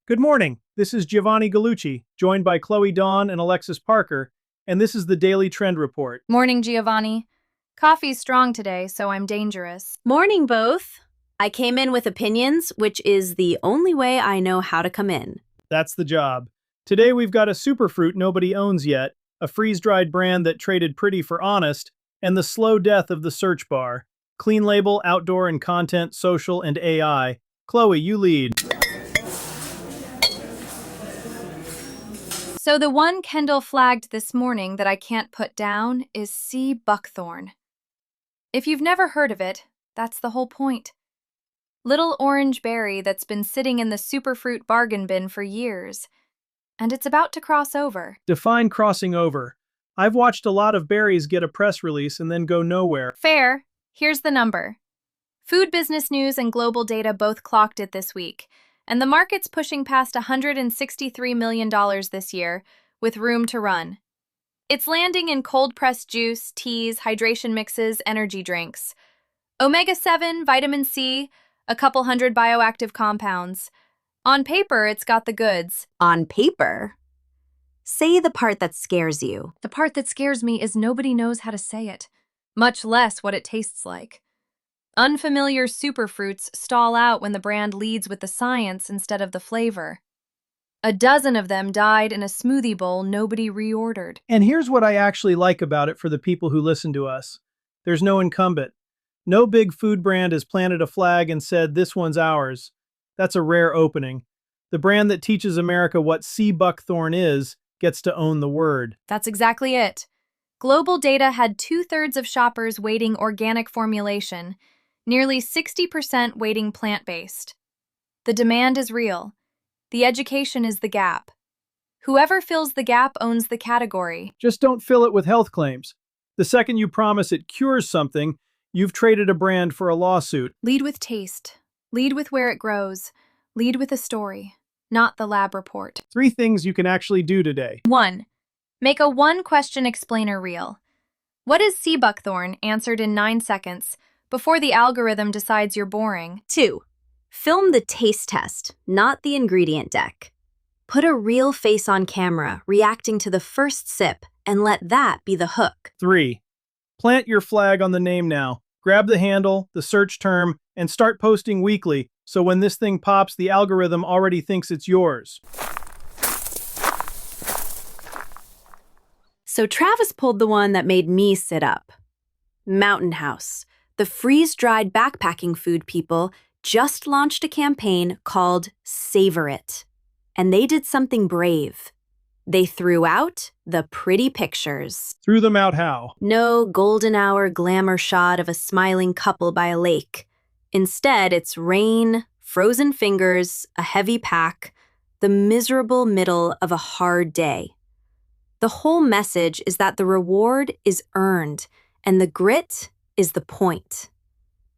Good morning. This is Giovanni Gallucci, joined by Chloe Dawn and Alexis Parker, and this is the Daily Trend Report. Morning, Giovanni. Coffee's strong today, so I'm dangerous. Morning, both. I came in with opinions, which is the only way I know how to come in. That's the job. Today we've got a superfruit nobody owns yet, a freeze-dried brand that traded pretty for honest, and the slow death of the search bar. Clean label, outdoor and content, social, and AI. Chloe, you lead. So the one Kendall flagged this morning that I can't put down is sea buckthorn. If you've never heard of it, that's the whole point. Little orange berry that's been sitting in the superfruit bargain bin for years. And it's about to cross over. Define crossing over. I've watched a lot of berries get a press release and then go nowhere. Fair. Here's the number. Food Business News and Global Data both clocked it this week, and the market's pushing past $163 million this year, with room to run. It's landing in cold-pressed juice, teas, hydration mixes, energy drinks. Omega-7, vitamin C, a couple hundred bioactive compounds. On paper, it's got the goods. On paper? Say the part that scares you. The part that scares me is nobody knows how to say it, much less what it tastes like. Unfamiliar superfruits stall out when the brand leads with the science instead of the flavor. A dozen of them died in a smoothie bowl nobody reordered. And here's what I actually like about it for the people who listen to us. There's no incumbent. No big food brand has planted a flag and said, "This one's ours." That's a rare opening. The brand that teaches America what sea buckthorn is gets to own the word. That's exactly it. Global Data had 2/3 of shoppers weighting organic formulation, nearly 60% weighting plant-based. The demand is real. The education is the gap. Whoever fills the gap owns the category. Just don't fill it with health claims. The second you promise it cures something, you've traded a brand for a lawsuit. Lead with taste. Lead with where it grows. Lead with a story, not the lab report. 3 things you can actually do today. 1. Make a one-question explainer reel. What is sea buckthorn? Answered in 9 seconds, before the algorithm decides you're boring. 2. Film the taste test, not the ingredient deck. Put a real face on camera, reacting to the first sip, and let that be the hook. 3. Plant your flag on the name now. Grab the handle, the search term, and start posting weekly, so when this thing pops, the algorithm already thinks it's yours. So Travis pulled the one that made me sit up. Mountain House, the freeze-dried backpacking food people, just launched a campaign called Savor It. And they did something brave. They threw out the pretty pictures. Threw them out how? No golden hour glamour shot of a smiling couple by a lake. Instead, it's rain, frozen fingers, a heavy pack, the miserable middle of a hard day. The whole message is that the reward is earned, and the grit is the point.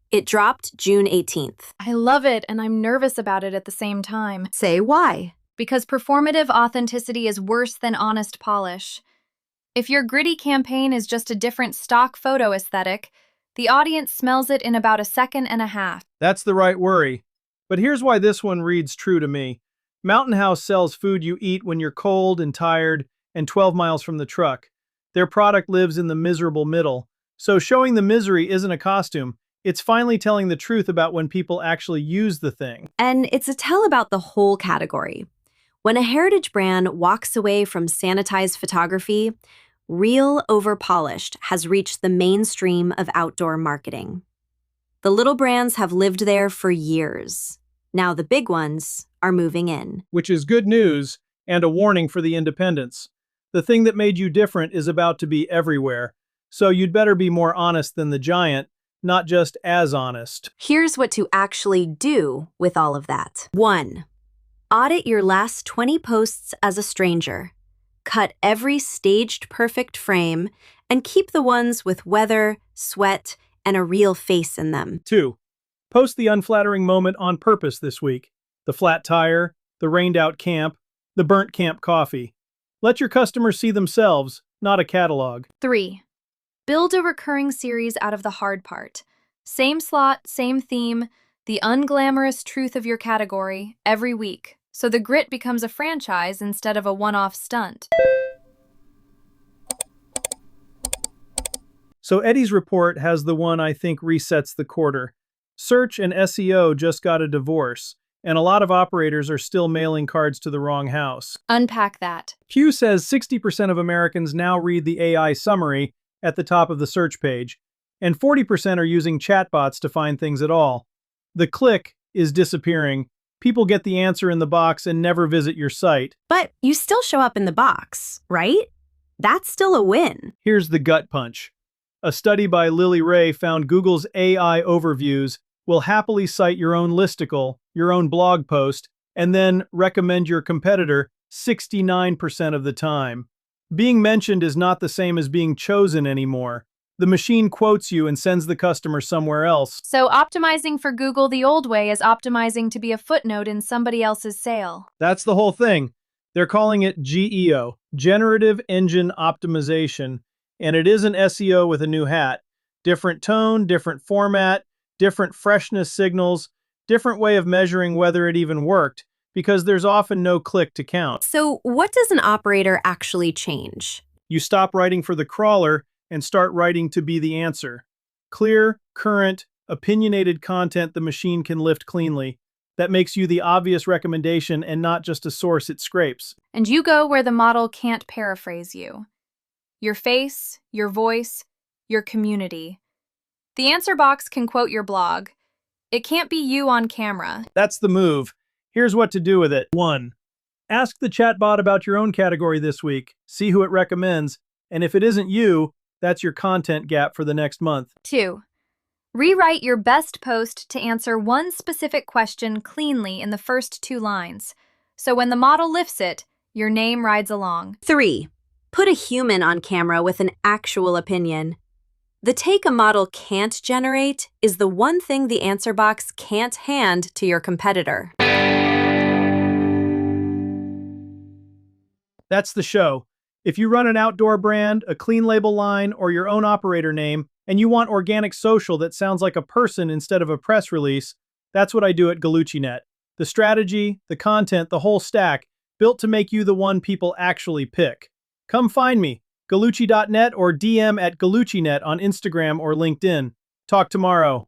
It dropped June 18th. I love it, and I'm nervous about it at the same time. Say why? Because performative authenticity is worse than honest polish. If your gritty campaign is just a different stock photo aesthetic, the audience smells it in about a second and a half. That's the right worry. But here's why this one reads true to me. Mountain House sells food you eat when you're cold and tired and 12 miles from the truck. Their product lives in the miserable middle. So showing the misery isn't a costume. It's finally telling the truth about when people actually use the thing. And it's a tell about the whole category. When a heritage brand walks away from sanitized photography, real over polished has reached the mainstream of outdoor marketing. The little brands have lived there for years. Now the big ones are moving in. Which is good news and a warning for the independents. The thing that made you different is about to be everywhere. So you'd better be more honest than the giant, not just as honest. Here's what to actually do with all of that. 1. Audit your last 20 posts as a stranger. Cut every staged perfect frame and keep the ones with weather, sweat, and a real face in them. 2. Post the unflattering moment on purpose this week. The flat tire, the rained out camp, the burnt camp coffee. Let your customers see themselves, not a catalog. 3. Build a recurring series out of the hard part. Same slot, same theme, the unglamorous truth of your category every week. So the grit becomes a franchise instead of a one-off stunt. So Eddie's report has the one I think resets the quarter. Search and SEO just got a divorce, and a lot of operators are still mailing cards to the wrong house. Unpack that. Q says 60% of Americans now read the AI summary at the top of the search page, and 40% are using chatbots to find things at all. The click is disappearing. People get the answer in the box and never visit your site. But you still show up in the box, right? That's still a win. Here's the gut punch. A study by Lily Ray found Google's AI overviews will happily cite your own listicle, your own blog post, and then recommend your competitor 69% of the time. Being mentioned is not the same as being chosen anymore. The machine quotes you and sends the customer somewhere else. So optimizing for Google the old way is optimizing to be a footnote in somebody else's sale. That's the whole thing. They're calling it GEO, Generative Engine Optimization, and it is an SEO with a new hat. Different tone, different format, different freshness signals, different way of measuring whether it even worked, because there's often no click to count. So what does an operator actually change? You stop writing for the crawler and start writing to be the answer. Clear, current, opinionated content the machine can lift cleanly. That makes you the obvious recommendation and not just a source it scrapes. And you go where the model can't paraphrase you. Your face, your voice, your community. The answer box can quote your blog. It can't be you on camera. That's the move. Here's what to do with it. 1. Ask the chatbot about your own category this week. See who it recommends. And if it isn't you, that's your content gap for the next month. 2. Rewrite your best post to answer one specific question cleanly in the first 2 lines. So when the model lifts it, your name rides along. 3. Put a human on camera with an actual opinion. The take a model can't generate is the one thing the answer box can't hand to your competitor. That's the show. If you run an outdoor brand, a clean label line, or your own operator name, and you want organic social that sounds like a person instead of a press release, that's what I do at gallucci.net. The strategy, the content, the whole stack, built to make you the one people actually pick. Come find me, gallucci.net or DM at gallucci.net on Instagram or LinkedIn. Talk tomorrow.